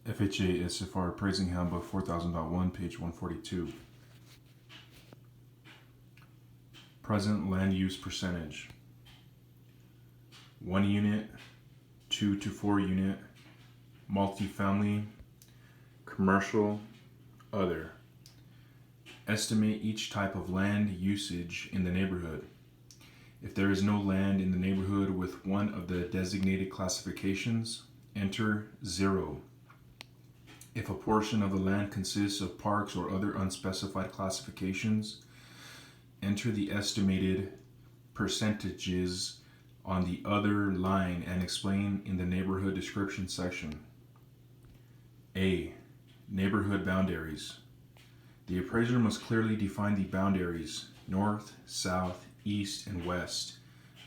FHA SFR Appraising Handbook 4000.1, page 142. Present land use percentage. 1 unit, 2 to 4 unit, multifamily, commercial, other. Estimate each type of land usage in the neighborhood. If there is no land in the neighborhood with one of the designated classifications, enter 0. If a portion of the land consists of parks or other unspecified classifications, enter the estimated percentages on the other line and explain in the neighborhood description section. A. Neighborhood boundaries. The appraiser must clearly define the boundaries, north, south, east, and west,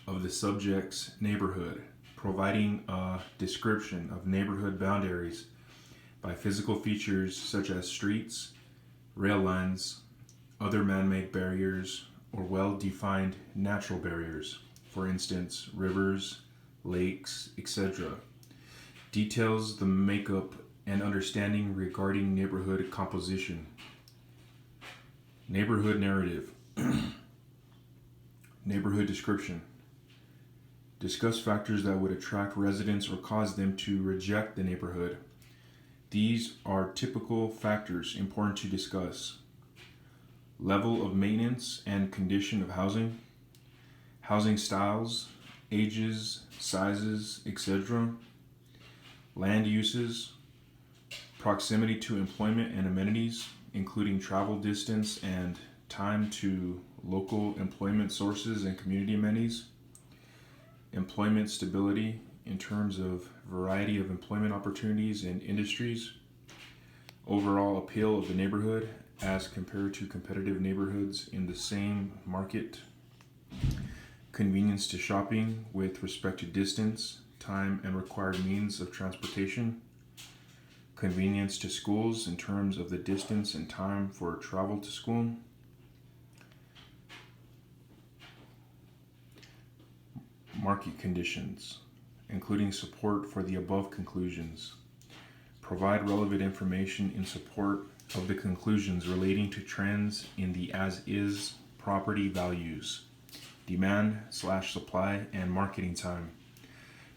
of the subject's neighborhood, providing a description of neighborhood boundaries by physical features such as streets, rail lines, other man-made barriers, or well-defined natural barriers, for instance, rivers, lakes, etc. Details the makeup and understanding regarding neighborhood composition. Neighborhood narrative. Neighborhood description. Discuss factors that would attract residents or cause them to reject the neighborhood. These are typical factors important to discuss. Level of maintenance and condition of housing, housing styles, ages, sizes, etc. Land uses, proximity to employment and amenities, including travel distance and time to local employment sources and community amenities. Employment stability in terms of variety of employment opportunities and industries. Overall appeal of the neighborhood as compared to competitive neighborhoods in the same market. Convenience to shopping with respect to distance, time, and required means of transportation. Convenience to schools in terms of the distance and time for travel to school. Market conditions, including support for the above conclusions. Provide relevant information in support of the conclusions relating to trends in the as-is property values, demand/supply, and marketing time.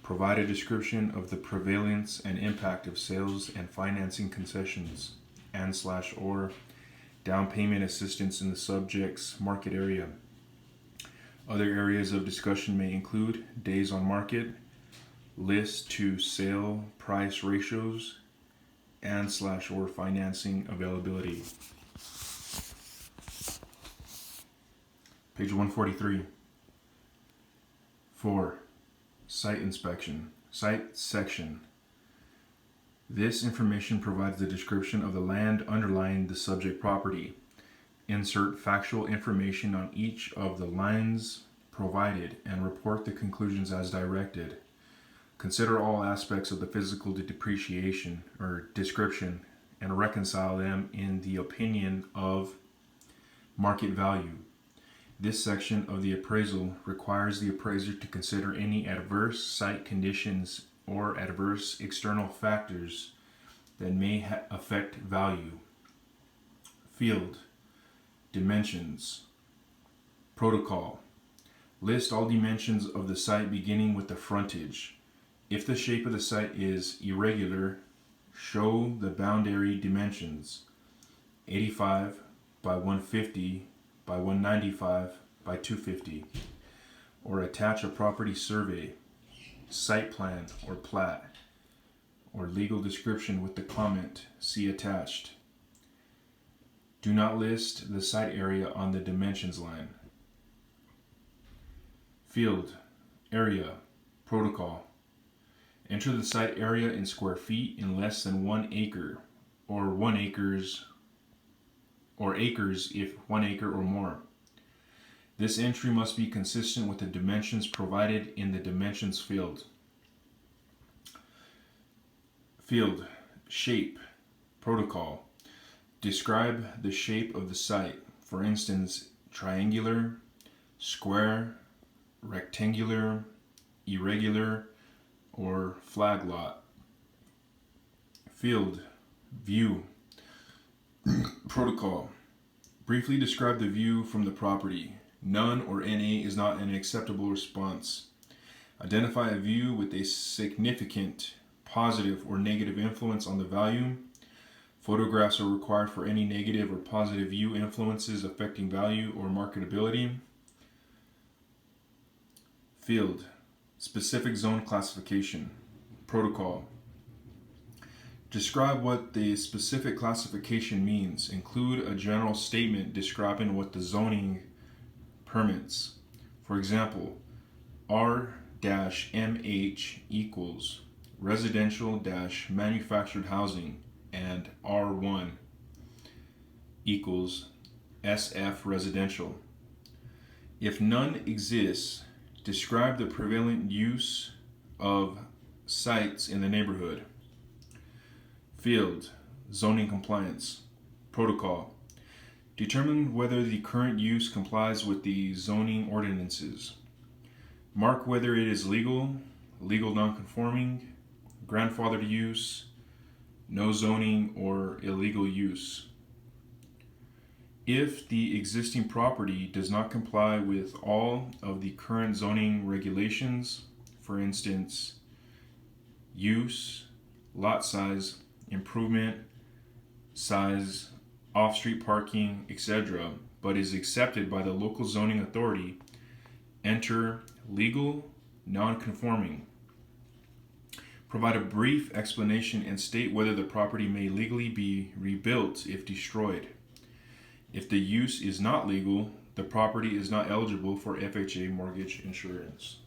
Provide a description of the prevalence and impact of sales and financing concessions and/or down payment assistance in the subject's market area. Other areas of discussion may include days on market, list to sale price ratios, and/or financing availability. Page 143. 4. Site inspection. Site section. This information provides the description of the land underlying the subject property. Insert factual information on each of the lines provided and report the conclusions as directed. Consider all aspects of the physical depreciation or description and reconcile them in the opinion of market value. This section of the appraisal requires the appraiser to consider any adverse site conditions or adverse external factors that may affect value. Field. Dimensions. Protocol. List all dimensions of the site beginning with the frontage. If the shape of the site is irregular, show the boundary dimensions: 85 by 150 by 195 by 250, or attach a property survey, site plan or plat, or legal description with the comment, see attached. Do not list the site area on the dimensions line. Field. Area. Protocol. Enter the site area in square feet in less than 1 acre, or 1 acres, or acres if 1 acre or more. This entry must be consistent with the dimensions provided in the dimensions field. Field. Shape. Protocol. Describe the shape of the site, for instance, triangular, square, rectangular, irregular, or flag lot. Field. View. Protocol. Briefly describe the view from the property. None or NA is not an acceptable response. Identify a view with a significant positive or negative influence on the value. Photographs are required for any negative or positive view influences affecting value or marketability. Field. Specific zone classification. Protocol. Describe what the specific classification means. Include a general statement describing what the zoning permits. For example, R-MH equals residential-manufactured housing, and R1 equals SF residential. If none exists, describe the prevalent use of sites in the neighborhood. Field. Zoning compliance. Protocol. Determine whether the current use complies with the zoning ordinances. Mark whether it is legal, legal nonconforming, grandfathered use, no zoning, or illegal use. If the existing property does not comply with all of the current zoning regulations, for instance, use, lot size, improvement, size, off-street parking, etc., but is accepted by the local zoning authority, enter legal, non-conforming. Provide a brief explanation and state whether the property may legally be rebuilt if destroyed. If the use is not legal, the property is not eligible for FHA mortgage insurance.